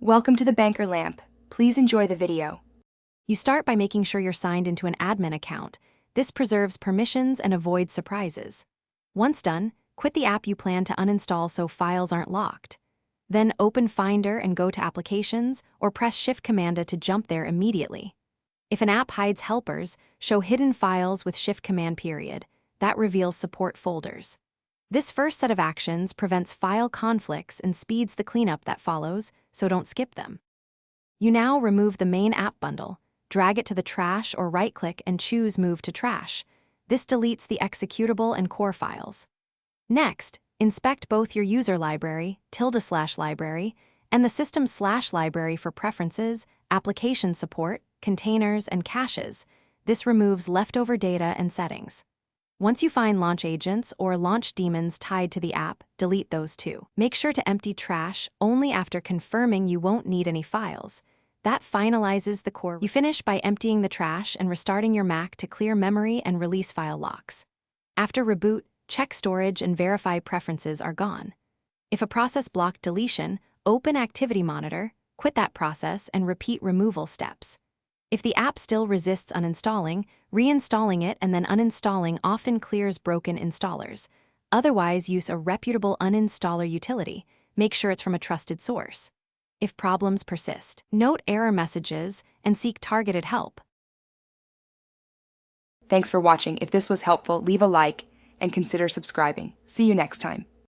Welcome to the Banker Lamp. Please enjoy the video. You start by making sure you're signed into an admin account. This preserves permissions and avoids surprises. Once done, quit the app you plan to uninstall so files aren't locked. Then open Finder and go to Applications, or press Shift-Command to jump there immediately. If an app hides helpers, show hidden files with Shift-Command period. That reveals support folders. This first set of actions prevents file conflicts and speeds the cleanup that follows, so don't skip them. You now remove the main app bundle, drag it to the trash or right-click and choose Move to Trash. This deletes the executable and core files. Next, inspect both your user library, /library, and the system/library for preferences, application support, containers, and caches. This removes leftover data and settings. Once you find launch agents or launch daemons tied to the app, delete those too. Make sure to empty trash only after confirming you won't need any files. That finalizes the core. You finish by emptying the trash and restarting your Mac to clear memory and release file locks. After reboot, check storage and verify preferences are gone. If a process blocked deletion, open Activity Monitor, quit that process, and repeat removal steps. If the app still resists uninstalling, reinstalling it and then uninstalling often clears broken installers. Otherwise, use a reputable uninstaller utility. Make sure it's from a trusted source. If problems persist, note error messages and seek targeted help. Thanks for watching. If this was helpful, leave a like and consider subscribing. See you next time.